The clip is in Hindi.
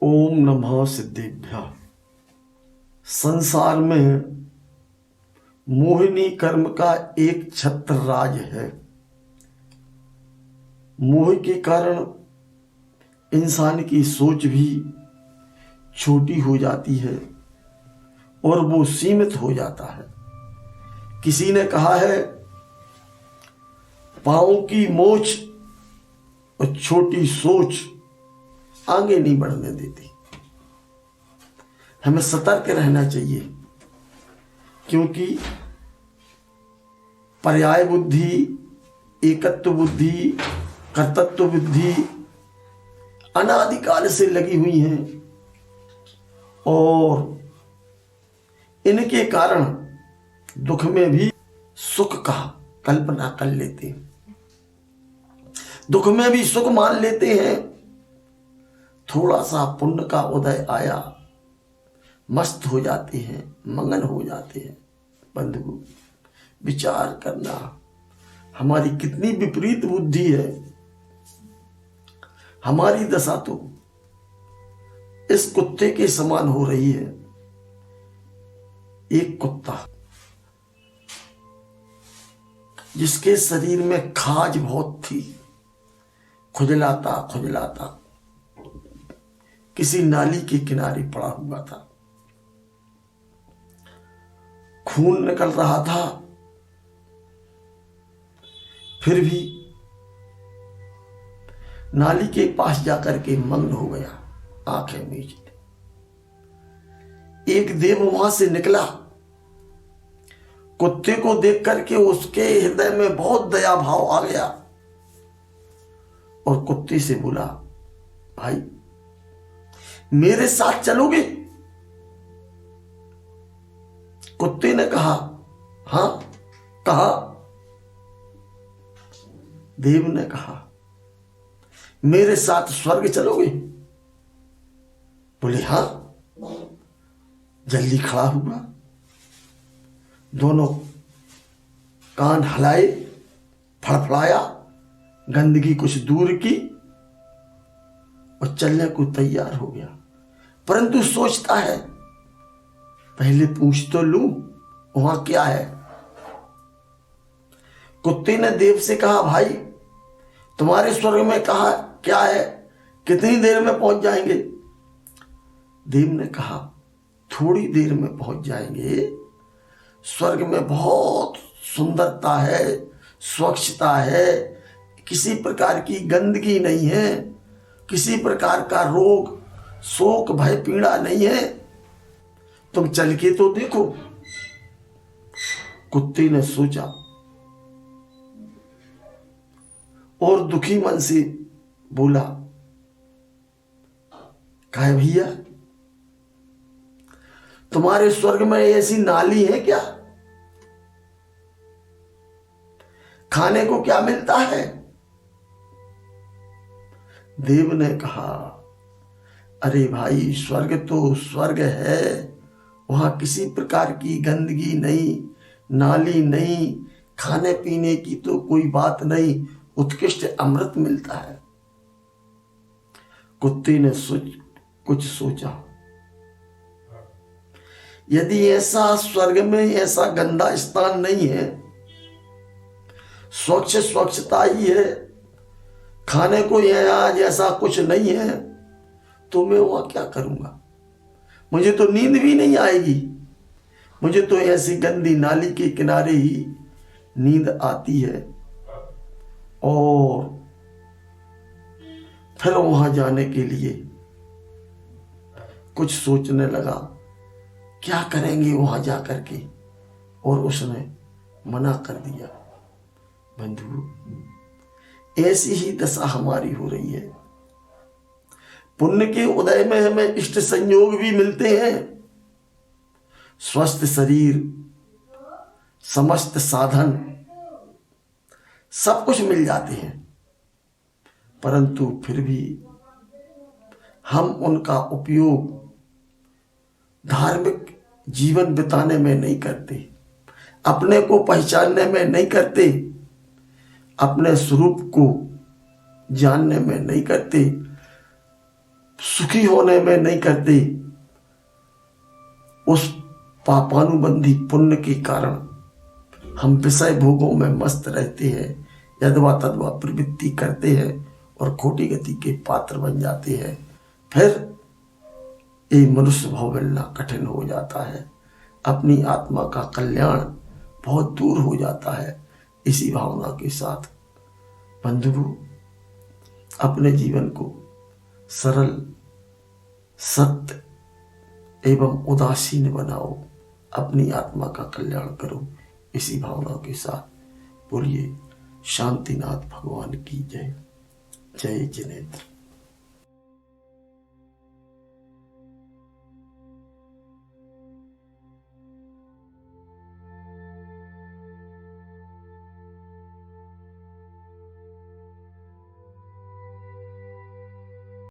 ओम नमः सिद्धेभ्यः। संसार में मोहिनी कर्म का एक छत्र राज है। मोह के कारण इंसान की सोच भी छोटी हो जाती है और वो सीमित हो जाता है। किसी ने कहा है, पांव की मोच और छोटी सोच आगे नहीं बढ़ने देती। हमें सतर्क रहना चाहिए, क्योंकि पर्याय बुद्धि, एकत्व बुद्धि, कर्तृत्व बुद्धि अनादिकाल से लगी हुई हैं और इनके कारण दुख में भी सुख का कल्पना कर लेते हैं, दुख में भी सुख मान लेते हैं। थोड़ा सा पुण्य का उदय आया, मस्त हो जाते हैं, मगन हो जाते हैं। बंधु, विचार करना, हमारी कितनी विपरीत बुद्धि है। हमारी दशा तो इस कुत्ते के समान हो रही है। एक कुत्ता जिसके शरीर में खाज बहुत थी, खुजलाता खुजलाता किसी नाली के किनारे पड़ा हुआ था। खून निकल रहा था, फिर भी नाली के पास जाकर के मग्न हो गया, आंखें मीचते। एक देव वहां से निकला, कुत्ते को देख करके उसके हृदय में बहुत दया भाव आ गया और कुत्ते से बोला, भाई मेरे साथ चलोगे? कुत्ते ने कहा, हां। कहा? देव ने कहा, मेरे साथ स्वर्ग चलोगे? बोले हां। जल्दी खड़ा हुआ, दोनों कान हलाए, फड़फड़ाया, गंदगी कुछ दूर की और चलने को तैयार हो गया। परंतु सोचता है, पहले पूछ तो लूं वहां क्या है। कुत्ते ने देव से कहा, भाई तुम्हारे स्वर्ग में कहा क्या है, कितनी देर में पहुंच जाएंगे? देव ने कहा, थोड़ी देर में पहुंच जाएंगे। स्वर्ग में बहुत सुंदरता है, स्वच्छता है, किसी प्रकार की गंदगी नहीं है, किसी प्रकार का रोग शोक भय पीड़ा नहीं है, तुम चल के तो देखो। कुत्ते ने सोचा और दुखी मन से बोला, कहे भैया तुम्हारे स्वर्ग में ऐसी नाली है क्या? खाने को क्या मिलता है? देव ने कहा, अरे भाई स्वर्ग तो स्वर्ग है, वहां किसी प्रकार की गंदगी नहीं, नाली नहीं, खाने पीने की तो कोई बात नहीं, उत्कृष्ट अमृत मिलता है। कुत्ते ने कुछ सोचा, यदि ऐसा स्वर्ग में ऐसा गंदा स्थान नहीं है, स्वच्छता ही है, खाने को यहाँ जैसा कुछ नहीं है, तो मैं वहां क्या करूंगा? मुझे तो नींद भी नहीं आएगी, मुझे तो ऐसी गंदी नाली के किनारे ही नींद आती है। और फिर वहां जाने के लिए कुछ सोचने लगा, क्या करेंगे वहां जाकर के, और उसने मना कर दिया। बंधु, ऐसी ही दशा हमारी हो रही है। पुण्य के उदय में हमें इष्ट संयोग भी मिलते हैं, स्वस्थ शरीर, समस्त साधन सब कुछ मिल जाते हैं, परंतु फिर भी हम उनका उपयोग धार्मिक जीवन बिताने में नहीं करते, अपने को पहचानने में नहीं करते, अपने स्वरूप को जानने में नहीं करते, सुखी होने में नहीं करते, उस पापानुबंधी पुण्य के कारण हम विषय भोगों में मस्त रहते हैं, यदवा तदवा प्रवृत्ति करते हैं और खोटी गति के पात्र बन जाते हैं। फिर ये मनुष्य भाव मिलना कठिन हो जाता है, अपनी आत्मा का कल्याण बहुत दूर हो जाता है। इसी भावना के साथ बंधुओं, अपने जीवन को सरल, सत्य एवं उदासीन बनाओ, अपनी आत्मा का कल्याण करो। इसी भावना के साथ बोलिए शांतिनाथ भगवान की जय। जय जिनेन्द्र।